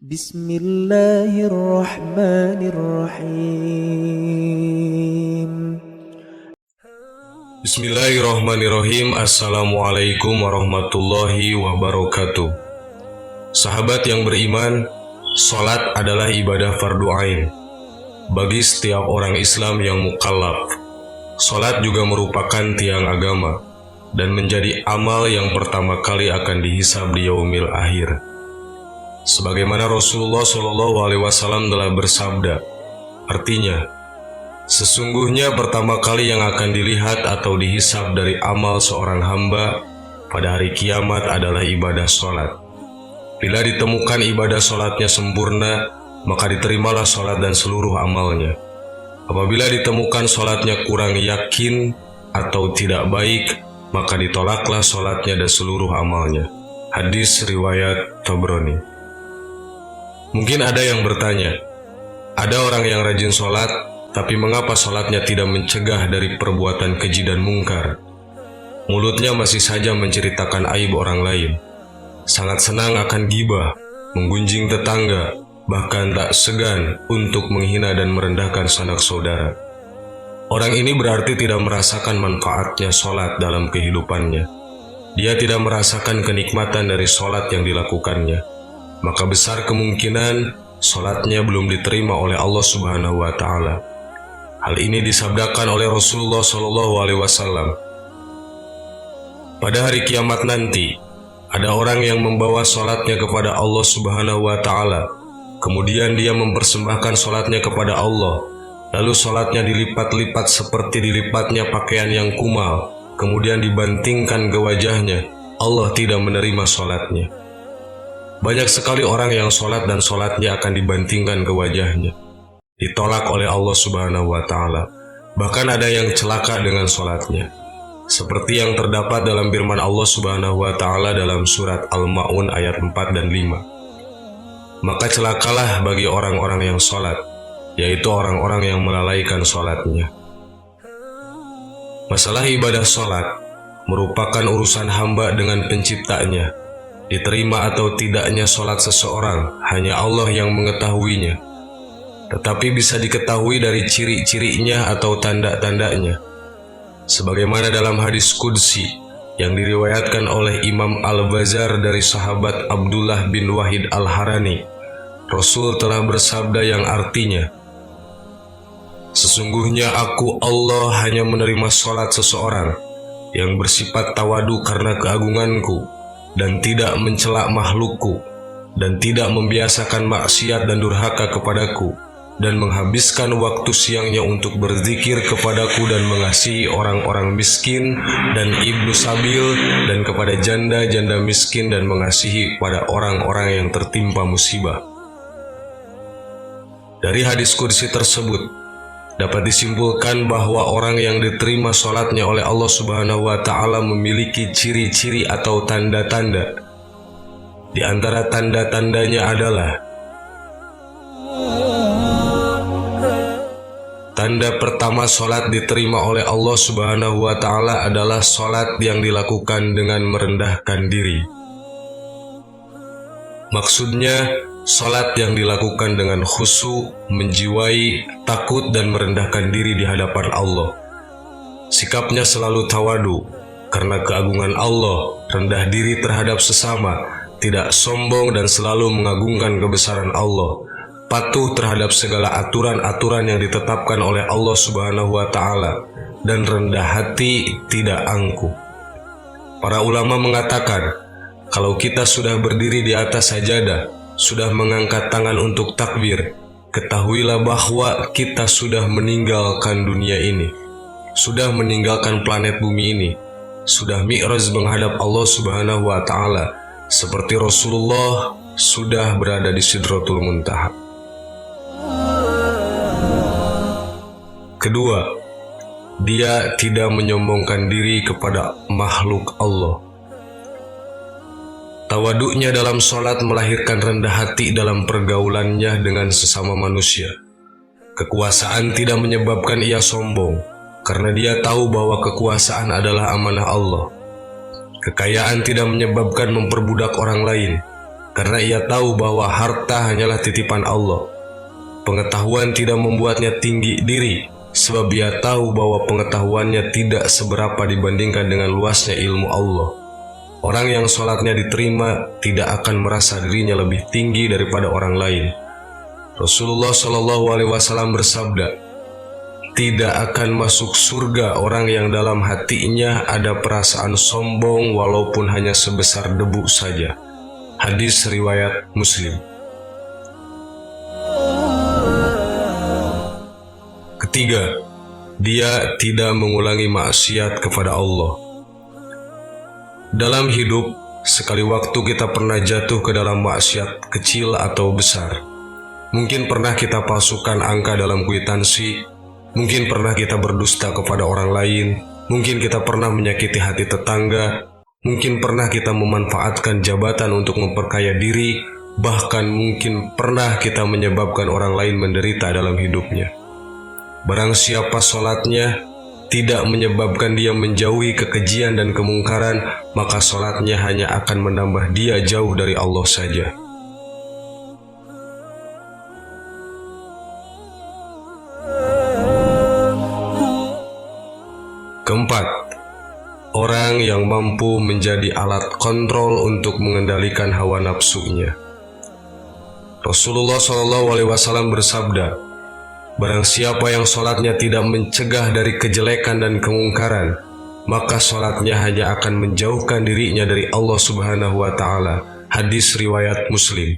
Bismillahirrahmanirrahim. Bismillahirrahmanirrahim. Assalamualaikum warahmatullahi wabarakatuh. Sahabat yang beriman, salat adalah ibadah fardu ain bagi setiap orang Islam yang mukallaf. Salat juga merupakan tiang agama dan menjadi amal yang pertama kali akan dihisab di yaumil akhir. Sebagaimana Rasulullah SAW telah bersabda, artinya, sesungguhnya pertama kali yang akan dilihat atau dihisab dari amal seorang hamba pada hari kiamat adalah ibadah sholat. Bila ditemukan ibadah sholatnya sempurna, maka diterimalah sholat dan seluruh amalnya. Apabila ditemukan sholatnya kurang yakin atau tidak baik, maka ditolaklah sholatnya dan seluruh amalnya. Hadis riwayat Tabrani. Mungkin ada yang bertanya, ada orang yang rajin sholat, tapi mengapa sholatnya tidak mencegah dari perbuatan keji dan mungkar? Mulutnya masih saja menceritakan aib orang lain, sangat senang akan ghibah, menggunjing tetangga, bahkan tak segan untuk menghina dan merendahkan sanak saudara. Orang ini berarti tidak merasakan manfaatnya sholat dalam kehidupannya. Dia tidak merasakan kenikmatan dari sholat yang dilakukannya. Maka besar kemungkinan sholatnya belum diterima oleh Allah Subhanahu wa Ta'ala. Hal ini disabdakan oleh Rasulullah SAW. Pada hari kiamat nanti, ada orang yang membawa sholatnya kepada Allah Subhanahu wa Ta'ala. Kemudian dia mempersembahkan sholatnya kepada Allah. Lalu sholatnya dilipat-lipat seperti dilipatnya pakaian yang kumal. Kemudian dibantingkan ke wajahnya. Allah tidak menerima sholatnya. Banyak sekali orang yang sholat dan sholatnya akan dibantingkan ke wajahnya, ditolak oleh Allah Subhanahu wa Ta'ala. Bahkan ada yang celaka dengan sholatnya, seperti yang terdapat dalam firman Allah Subhanahu wa Ta'ala dalam surat Al-Ma'un ayat 4 dan 5. Maka celakalah bagi orang-orang yang sholat, yaitu orang-orang yang melalaikan sholatnya. Masalah ibadah sholat merupakan urusan hamba dengan penciptanya. Diterima atau tidaknya sholat seseorang, hanya Allah yang mengetahuinya. Tetapi bisa diketahui dari ciri-cirinya atau tanda-tandanya. Sebagaimana dalam hadis Qudsi yang diriwayatkan oleh Imam Al-Bazar dari sahabat Abdullah bin Wahid Al-Harani, Rasul telah bersabda yang artinya, sesungguhnya aku Allah hanya menerima sholat seseorang yang bersifat tawadu karena keagunganku, dan tidak mencela makhlukku, dan tidak membiasakan maksiat dan durhaka kepadaku, dan menghabiskan waktu siangnya untuk berzikir kepadaku dan mengasihi orang-orang miskin dan ibnu sabil, dan kepada janda-janda miskin, dan mengasihi pada orang-orang yang tertimpa musibah. Dari hadis qudsi tersebut dapat disimpulkan bahwa orang yang diterima sholatnya oleh Allah Subhanahu wa Ta'ala memiliki ciri-ciri atau tanda-tanda. Di antara tanda-tandanya adalah: tanda pertama sholat diterima oleh Allah Subhanahu wa Ta'ala adalah sholat yang dilakukan dengan merendahkan diri. Maksudnya, sholat yang dilakukan dengan khusyuk, menjiwai, takut dan merendahkan diri di hadapan Allah. Sikapnya selalu tawadu, karena keagungan Allah, rendah diri terhadap sesama, tidak sombong dan selalu mengagungkan kebesaran Allah, patuh terhadap segala aturan-aturan yang ditetapkan oleh Allah Subhanahu wa Ta'ala, dan rendah hati, tidak angkuh. Para ulama mengatakan, kalau kita sudah berdiri di atas sajadah, sudah mengangkat tangan untuk takbir, ketahuilah bahwa kita sudah meninggalkan dunia ini, sudah meninggalkan planet bumi ini, sudah mi'raj menghadap Allah Subhanahu wa Ta'ala, seperti Rasulullah sudah berada di Sidratul Muntaha. Kedua, dia tidak menyombongkan diri kepada makhluk Allah. Tawaduknya dalam sholat melahirkan rendah hati dalam pergaulannya dengan sesama manusia. Kekuasaan tidak menyebabkan ia sombong, karena dia tahu bahwa kekuasaan adalah amanah Allah. Kekayaan tidak menyebabkan memperbudak orang lain, karena ia tahu bahwa harta hanyalah titipan Allah. Pengetahuan tidak membuatnya tinggi diri, sebab ia tahu bahwa pengetahuannya tidak seberapa dibandingkan dengan luasnya ilmu Allah. Orang yang sholatnya diterima tidak akan merasa dirinya lebih tinggi daripada orang lain. Rasulullah SAW bersabda, "Tidak akan masuk surga orang yang dalam hatinya ada perasaan sombong walaupun hanya sebesar debu saja." Hadis riwayat Muslim. Ketiga, dia tidak mengulangi maksiat kepada Allah. Dalam hidup, sekali waktu kita pernah jatuh ke dalam maksiat kecil atau besar. Mungkin pernah kita palsukan angka dalam kwitansi, mungkin pernah kita berdusta kepada orang lain, mungkin kita pernah menyakiti hati tetangga, mungkin pernah kita memanfaatkan jabatan untuk memperkaya diri, bahkan mungkin pernah kita menyebabkan orang lain menderita dalam hidupnya. Barang siapa sholatnya tidak menyebabkan dia menjauhi kekejian dan kemungkaran, maka sholatnya hanya akan menambah dia jauh dari Allah saja. Keempat, orang yang mampu menjadi alat kontrol untuk mengendalikan hawa nafsunya. Rasulullah SAW bersabda, "Barang siapa yang sholatnya tidak mencegah dari kejelekan dan kemungkaran, maka sholatnya hanya akan menjauhkan dirinya dari Allah Subhanahu wa Ta'ala." Hadis riwayat Muslim.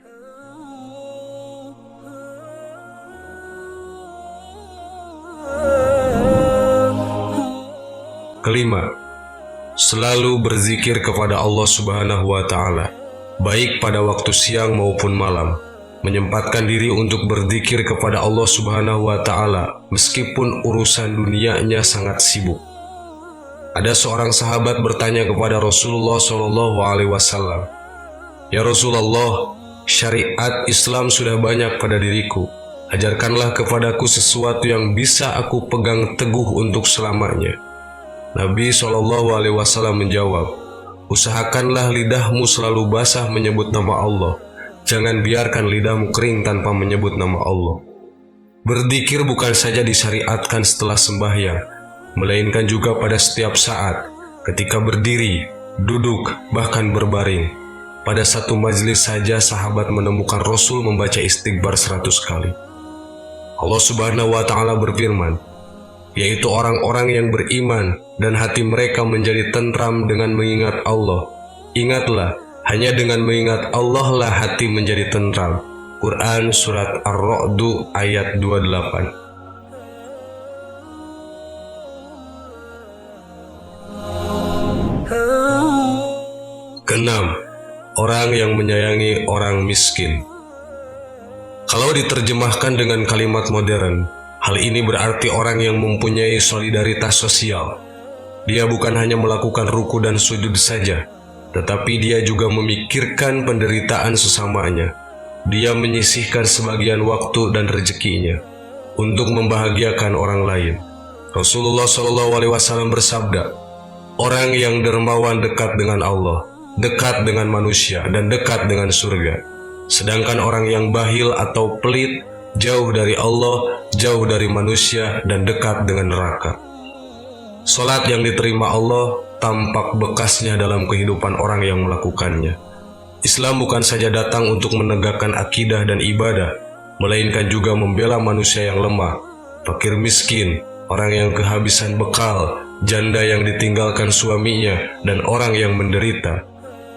Kelima, selalu berzikir kepada Allah Subhanahu wa Ta'ala, baik pada waktu siang maupun malam. Menyempatkan diri untuk berzikir kepada Allah Subhanahu wa Ta'ala meskipun urusan dunianya sangat sibuk. Ada seorang sahabat bertanya kepada Rasulullah SAW, "Ya Rasulullah, syariat Islam sudah banyak pada diriku. Ajarkanlah kepadaku sesuatu yang bisa aku pegang teguh untuk selamanya." Nabi SAW menjawab, "Usahakanlah lidahmu selalu basah menyebut nama Allah. Jangan biarkan lidahmu kering tanpa menyebut nama Allah." Berzikir bukan saja disyariatkan setelah sembahyang, melainkan juga pada setiap saat, ketika berdiri, duduk, bahkan berbaring. Pada satu majelis saja sahabat menemukan Rasul membaca istighfar 100 kali. Allah Subhanahu wa Ta'ala berfirman, yaitu orang-orang yang beriman dan hati mereka menjadi tentram dengan mengingat Allah. Ingatlah, hanya dengan mengingat Allah lah hati menjadi tentram. Quran Surat Ar-Ra'd ayat 28. Keenam, orang yang menyayangi orang miskin. Kalau diterjemahkan dengan kalimat modern, hal ini berarti orang yang mempunyai solidaritas sosial. Dia bukan hanya melakukan ruku dan sujud saja, tetapi dia juga memikirkan penderitaan sesamanya. Dia menyisihkan sebagian waktu dan rezekinya untuk membahagiakan orang lain. Rasulullah SAW bersabda, "Orang yang dermawan dekat dengan Allah, dekat dengan manusia, dan dekat dengan surga. Sedangkan orang yang bakhil atau pelit, jauh dari Allah, jauh dari manusia, dan dekat dengan neraka." Salat yang diterima Allah tampak bekasnya dalam kehidupan orang yang melakukannya. Islam bukan saja datang untuk menegakkan akidah dan ibadah, melainkan juga membela manusia yang lemah, fakir miskin, orang yang kehabisan bekal, janda yang ditinggalkan suaminya, dan orang yang menderita.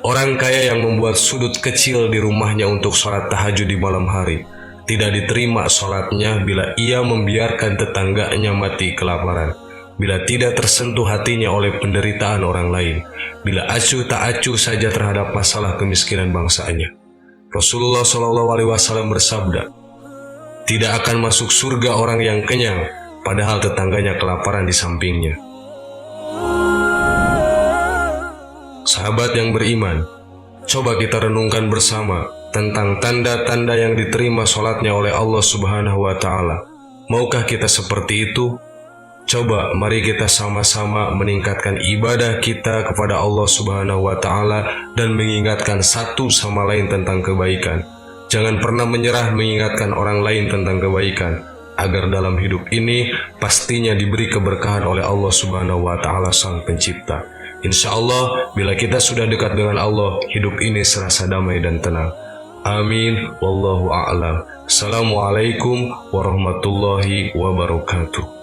Orang kaya yang membuat sudut kecil di rumahnya untuk sholat tahajud di malam hari, tidak diterima sholatnya bila ia membiarkan tetangganya mati kelaparan, bila tidak tersentuh hatinya oleh penderitaan orang lain, bila acuh tak acuh saja terhadap masalah kemiskinan bangsanya. Rasulullah SAW bersabda, "Tidak akan masuk surga orang yang kenyang, padahal tetangganya kelaparan di sampingnya." Sahabat yang beriman, coba kita renungkan bersama tentang tanda-tanda yang diterima sholatnya oleh Allah Subhanahu wa Ta'ala. Maukah kita seperti itu? Coba mari kita sama-sama meningkatkan ibadah kita kepada Allah Subhanahu wa Ta'ala dan mengingatkan satu sama lain tentang kebaikan. Jangan pernah menyerah mengingatkan orang lain tentang kebaikan, agar dalam hidup ini pastinya diberi keberkahan oleh Allah Subhanahu wa Ta'ala Sang Pencipta. Insya Allah, bila kita sudah dekat dengan Allah, hidup ini serasa damai dan tenang. Amin. Wallahu a'lam. Assalamualaikum warahmatullahi wabarakatuh.